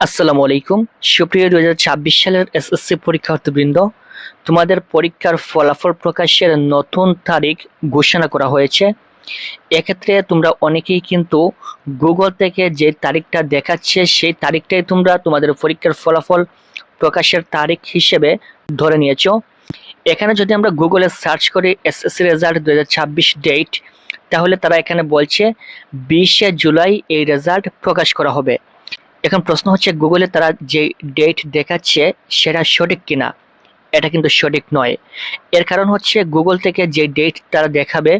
আসসালামু আলাইকুম। সুপ্রিয় 2026 সালের এসএসসি পরীক্ষার্থীবৃন্দ, তোমাদের পরীক্ষার ফলাফল প্রকাশের নতুন তারিখ ঘোষণা করা হয়েছে। এক্ষেত্রে তোমরা অনেকেই কিন্তু গুগল থেকে যে তারিখটা দেখাচ্ছে সেই তারিখটাই তোমরা তোমাদের পরীক্ষার ফলাফল প্রকাশের তারিখ হিসেবে ধরে নিয়েছো। এখানে যদি আমরা গুগলে সার্চ করি এসএসসি রেজাল্ট 2026 ডেট, তাহলে তারা এখানে বলছে 20শে জুলাই এই রেজাল্ট প্রকাশ করা হবে। এখন প্রশ্ন হচ্ছে গুগলে তারা যে ডেট দেখাচ্ছে সেটা সঠিক কিনা। এটা কিন্তু সঠিক নয়। এর কারণ হচ্ছে গুগল থেকে যে ডেট তারা দেখাবে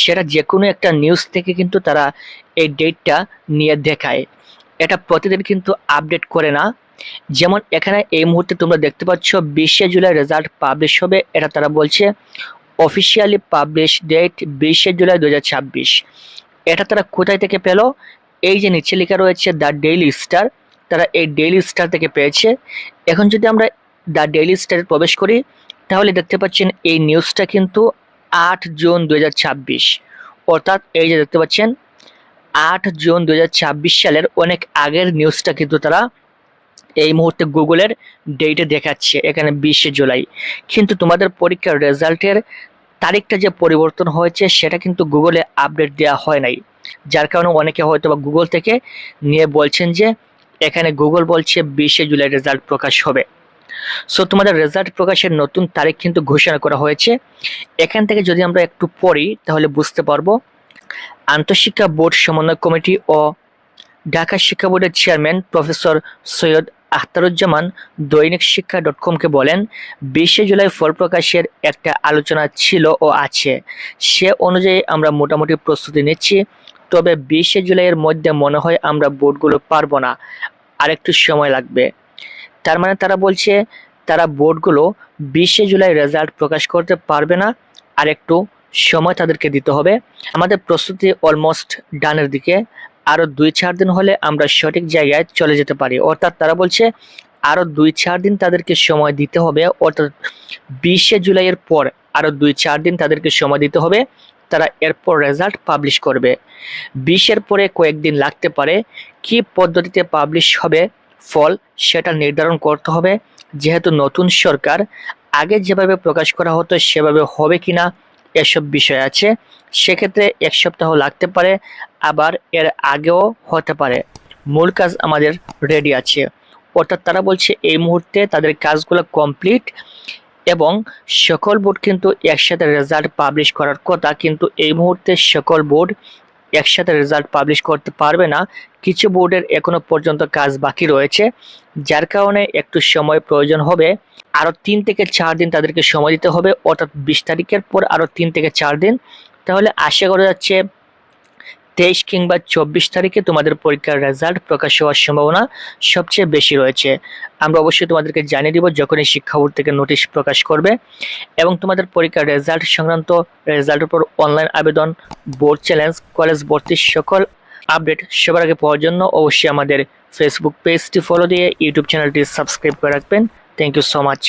সেটা যে কোনো একটা নিউজ থেকে কিন্তু তারা এই ডেটটা নিয়ে দেখায়। এটা প্রতিদিন কিন্তু আপডেট করে না। যেমন এখানে এই মুহূর্তে তোমরা দেখতে পাচ্ছ 20শে জুলাই রেজাল্ট পাবলিশ হবে, এটা তারা বলছে অফিসিয়ালি পাবলিশ ডেট 20শে জুলাই 2026। এটা তারা কোথায় থেকে পেল? এই যে নিচে লেখা রয়েছে দ্য ডেইলি স্টার, তারা এই ডেইলি স্টার থেকে পেয়েছে। এখন যদি আমরা দ্য ডেইলি স্টারে প্রবেশ করি তাহলে দেখতে পাচ্ছেন এই নিউজটা কিন্তু 8 জুন 2026, অর্থাৎ এই যে দেখতে পাচ্ছেন 8 জুন 2026 সালের অনেক আগের নিউজটা কিন্তু তারা এই মুহূর্তে গুগলের ডেটে দেখাচ্ছে এখানে 20শে জুলাই। কিন্তু তোমাদের পরীক্ষার রেজাল্টের তারিখটা যে পরিবর্তন হয়েছে সেটা কিন্তু গুগলে আপডেট দেওয়া হয় নাই, যার কারণে অনেকে হয়তো বা গুগল থেকে নিয়ে বলছেন যে এখানে গুগল বলছে 20শে জুলাই রেজাল্ট প্রকাশ হবে। সো তোমাদের রেজাল্ট প্রকাশের নতুন তারিখ কিন্তু ঘোষণা করা হয়েছে। এখান থেকে যদি আমরা একটু পড়ি তাহলে বুঝতে পারবো। আন্তঃশিক্ষা বোর্ড সমন্বয় কমিটি ও ঢাকা শিক্ষা বোর্ডের চেয়ারম্যান প্রফেসর সৈয়দ আখতারুজ্জামান দৈনিক শিক্ষা .com-কে বলেন, 20শে জুলাই ফল প্রকাশের একটা আলোচনা ছিল ও আছে। সে অনুযায়ী আমরা মোটামুটি প্রস্তুতি নিচ্ছি, তবে 20শে জুলাইয়ের মধ্যে মনে হয় আমরা বোর্ডগুলো পারবো না, আরেকটু সময় লাগবে। তার মানে তারা বলছে তারা বোর্ডগুলো 20শে জুলাই রেজাল্ট প্রকাশ করতে পারবে না, আর একটু সময় তাদেরকে দিতে হবে। আমাদের প্রস্তুতি অলমোস্ট ডানের দিকে, আরো 2-4 দিন হলে আমরা সঠিক জায়গায় চলে যেতে পারি। অর্থাৎ তারা বলছে আরো 2-4 দিন তাদেরকে সময় দিতে হবে, অর্থাৎ 20শে জুলাইয়ের পর আরো 2-4 দিন তাদেরকে সময় দিতে হবে। তারা এরপর রেজাল্ট পাবলিশ করবে। 20-এর পরে কয়েকদিন লাগতে পারে। কি পদ্ধতিতে পাবলিশ হবে ফল সেটা নির্ধারণ করতে হবে, যেহেতু নতুন সরকার। আগে যেভাবে প্রকাশ করা হতো সেভাবে হবে কিনা এসব বিষয় আছে। সেক্ষেত্রে 1 সপ্তাহ লাগতে পারে, আবার এর আগেও হতে পারে। মূল কাজ আমাদের রেডি আছে। অর্থাৎ তারা বলছে এই মুহূর্তে তাদের কাজগুলো কমপ্লিট এবং সকল বোর্ড কিন্তু একসাথে রেজাল্ট পাবলিশ করার কথা, কিন্তু এই মুহূর্তে সকল বোর্ড একসাথে রেজাল্ট পাবলিশ করতে পারবে না। কিছু বোর্ডের এখনো পর্যন্ত কাজ বাকি রয়েছে, যার কারণে একটু সময় প্রয়োজন হবে। আরো 3 থেকে 4 দিন তাদেরকে সময় দিতে হবে, অর্থাৎ 20 তারিখের পর আরো 3 থেকে 4 দিন। তাহলে আশা করা যাচ্ছে 23 কিংবা 24 তারিখে তোমাদের পরীক্ষার রেজাল্ট প্রকাশ হওয়ার সম্ভাবনা সবচেয়ে বেশি রয়েছে। আমরা অবশ্যই তোমাদেরকে জানিয়ে দিব যখনই শিক্ষা বোর্ড থেকে নোটিশ প্রকাশ করবে। এবং তোমাদের পরীক্ষার রেজাল্ট সংক্রান্ত রেজাল্টের উপর অনলাইন আবেদন, বোর্ড চ্যালেঞ্জ, কলেজ ভর্তির সকল আপডেট সবার আগে পাওয়ার জন্য অবশ্যই আমাদের ফেসবুক পেজটি ফলো দিয়ে ইউটিউব চ্যানেলটি সাবস্ক্রাইব করে রাখবেন। Thank you so much.